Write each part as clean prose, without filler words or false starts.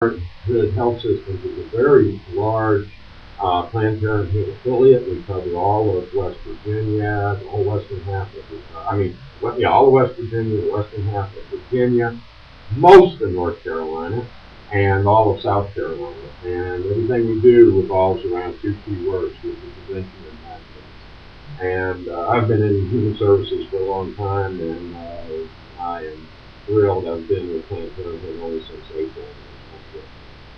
Parenthood Health Systems is a very large Planned Parenthood affiliate. We cover all of West Virginia, the whole western half of, all of West Virginia, the western half of Virginia, most of North Carolina, and all of South Carolina. And everything we do revolves around two key words, which is prevention and access. And I've been in human services for a long time, and I am thrilled. I've been with Planned Parenthood only since April.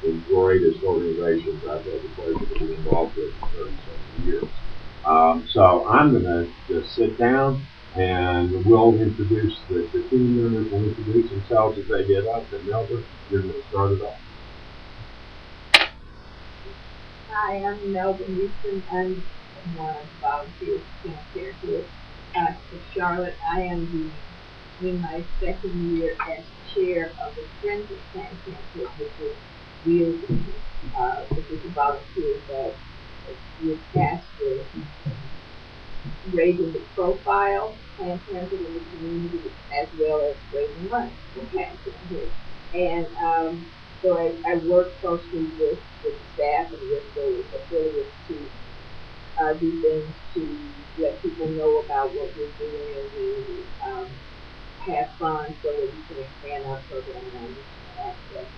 The greatest organizations I've had the pleasure to be involved with for 37 years. So I'm going to just sit down and we'll introduce the team members will introduce themselves as they get up. And Melba, you're going to start it off. Hi, I'm Melba Houston. I'm one of the volunteers here at Charlotte. I am in my second year as chair of the Friends of Planned Parenthood, which is a volunteer that is tasked with raising the profile of Planned Parenthood in the community as well as raising money for Planned Parenthood. And so I work closely with staff and with the affiliates to do things to let people know about what we're doing, and we have fun so that we can expand our program and access.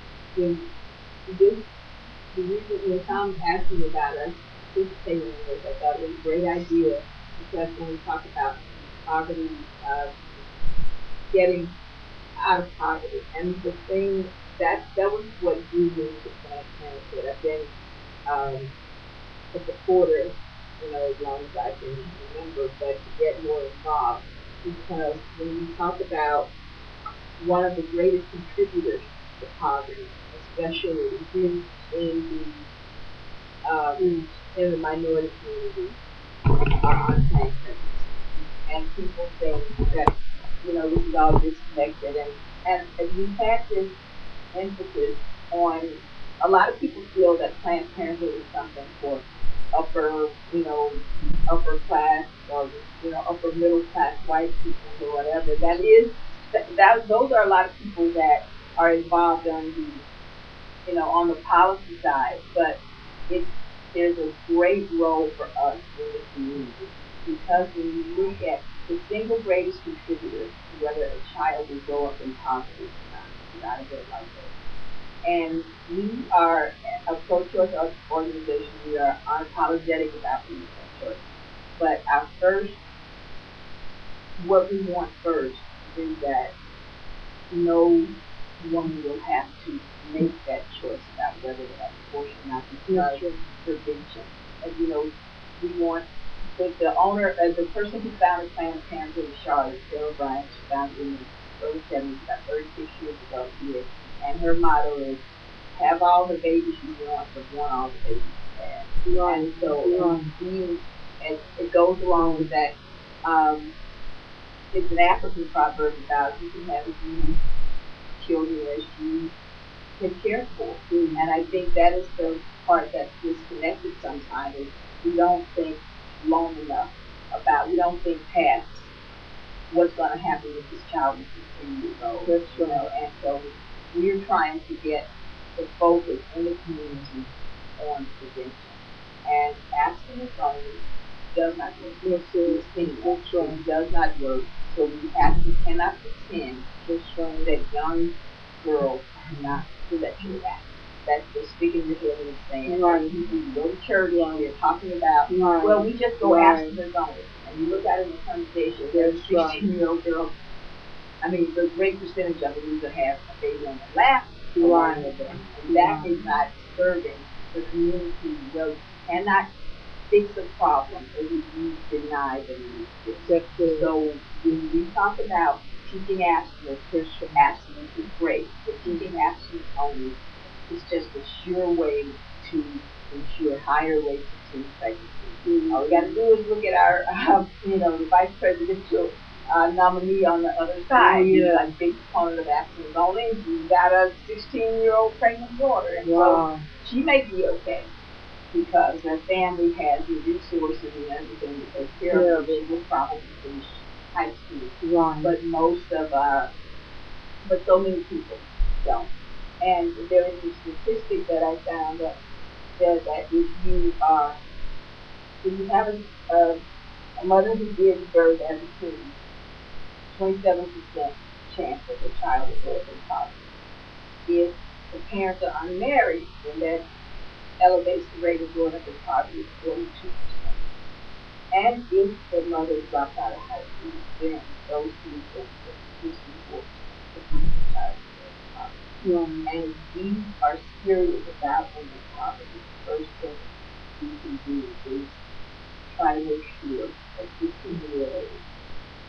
The reason when Tom asked me about us participating in this, I thought it was a great idea, because when we talk about poverty, getting out of poverty, and the thing that was what drew me to Planned Parenthood. I've been a supporter, as long as I can remember, but to get more involved, because when you talk about one of the greatest contributors to poverty, especially in the minority community, are Planned Parenthood. And people think that, this is all disconnected, and we've had this emphasis on, a lot of people feel that Planned Parenthood is something for upper class, or upper middle class white people or whatever. Those are a lot of people that are involved on the policy side, but there's a great role for us in the community, because when you look at the single greatest contributor to whether a child will grow up in poverty or not a bit like this. And we are a pro-choice organization. We are unapologetic about being pro-choice. But what we want first is that no woman will have to make that choice about whether to have abortion or not, because of prevention. And we want the owner, the person who founded Planned Parenthood in Charlotte, Sarah Bryant, she founded it in the early 70s, about 36 years ago here. And her motto is, have all the babies you want, but want all the babies you have. Right. And so and it goes along with that. It's an African proverb about, you can have as many children as you can care for. And I think that is the part that's disconnected sometimes, is we don't think long enough about, we don't think past what's going to happen if this child is 15 years old. That's right. And so we're trying to get the focus in the community on prevention. And abstinence only does not work. It does not work. So we cannot pretend that young girls are not sexually active. That's just sticking your head and saying, you go to church and we're talking about, well, we just go abstinence only. And you look at it in the congregation, there's 16-year-old girls. I mean, the great percentage of them either have a baby on their lap or on their belly. And that is not serving the community. Well, you cannot fix a problem if you deny the need. So when we talk about teaching abstinence, abstinence is great, but teaching abstinence only is just a sure way to ensure higher rates of teen pregnancy. All we got to do is look at our, the vice presidential nominee on the other side. He's a big proponent of abstinence only. She's got a 16-year-old pregnant daughter, and so she may be okay, because her family has the resources and everything to take care of it. She will probably finish high school. But but so many people don't. And there is a statistic that I found that said that if you have a mother who gives birth as a teen, 27% chance that the child will grow up in poverty. If the parents are unmarried, then that elevates the rate of growing up in poverty to 42%. And if the mother dropped out of high school, then those two things are 64% of the child will grow up in poverty. Yeah. And we are serious about ending poverty. The first thing we can do is try to make sure that 15-year-olds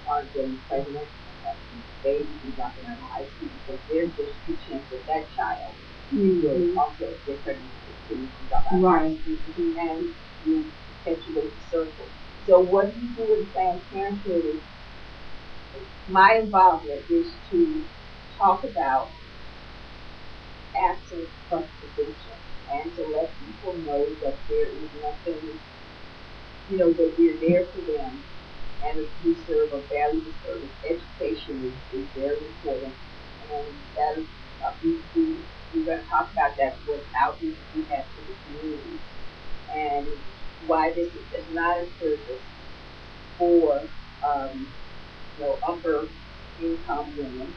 aren't getting pregnant and having babies and dropping out of high school, because there's just a chance that that child will also get pregnant and drop out of high school, and you perpetuate the circle. So what you do in Planned Parenthood is, my involvement is to talk about absence plus prevention, and to let people know that there is nothing, that we're there for them, and we serve a valuable service. Education is very important, and that is, we're going to talk about that with outreach we have to the community, and why this is not a service for upper income women,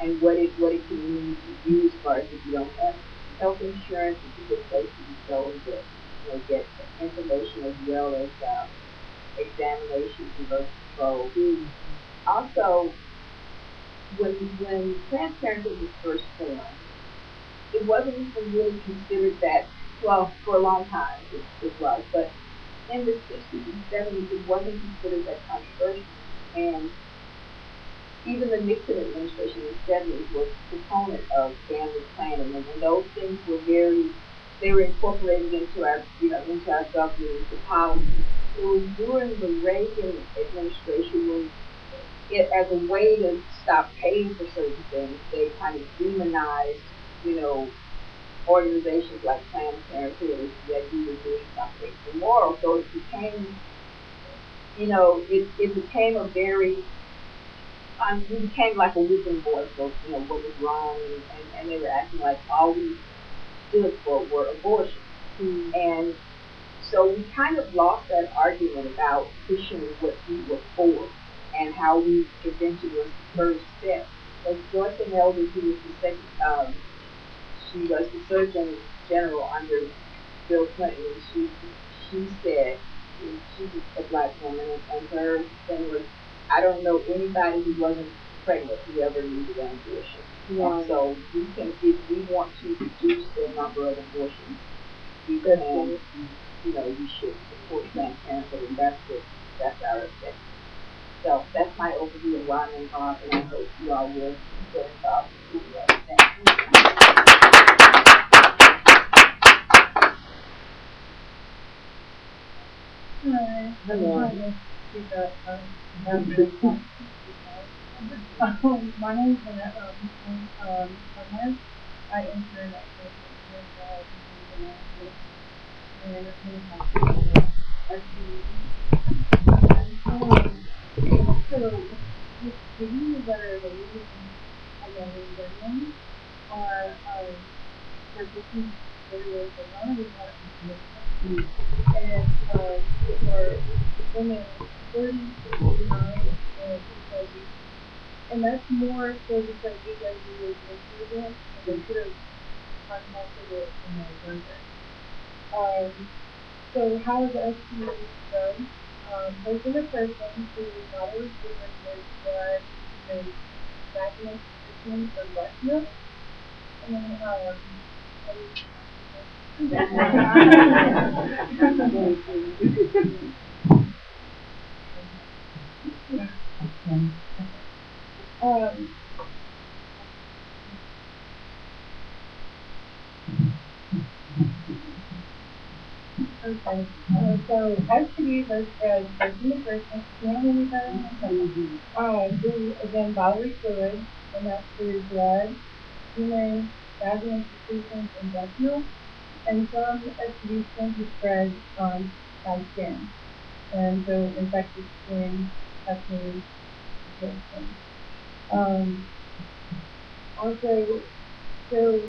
and what it can mean to you as far as if you don't have health insurance, it's a good place to go and get information as well as examinations and birth control. Also, when Planned Parenthood was first formed, it wasn't even really considered that, well, for a long time it was, but in the 60s and 70s it wasn't considered that controversial. And even the Nixon administration in the 70s was a proponent of family planning, and those things were they were incorporated into our government, into policy. It was during the Reagan administration when, as a way to stop paying for certain things, they kind of demonized, organizations like Planned Parenthood, that we were doing something immoral. So it became, it became a very, we became like a whipping boy for, what was wrong, and they were acting like all we stood for were abortion. And so we kind of lost that argument about pushing what we were for, and how we prevented was the first step. But Joyce and Elder, who was the second, she was the Surgeon General under Bill Clinton, and she said, she's a black woman, and her thing was, I don't know anybody who wasn't pregnant who ever needed an abortion. Yeah. And so if we want to reduce the number of abortions, we should support Planned Parenthood, and that's our objective. So that's my overview of why I'm involved, and I hope you all will get involved as well. Thank you. Hi. Hello. My name is Jeanette Thomas. I intern at so the unions that are leading women are for different areas of knowledge and for women 30 to 59 and HIV. And that's more so because HIV is included, and they should have contacted it younger. So how is the STD done? Placing a person whose body was given with blood, vaginal secretion, or breast milk, and then okay. So STDs are spread from the person, through, again, bodily fluids, and that's through blood, semen, vaginal secretions, and breast milk. And some STDs tend to spread by skin. And so infected skin, touching, skin. Also, So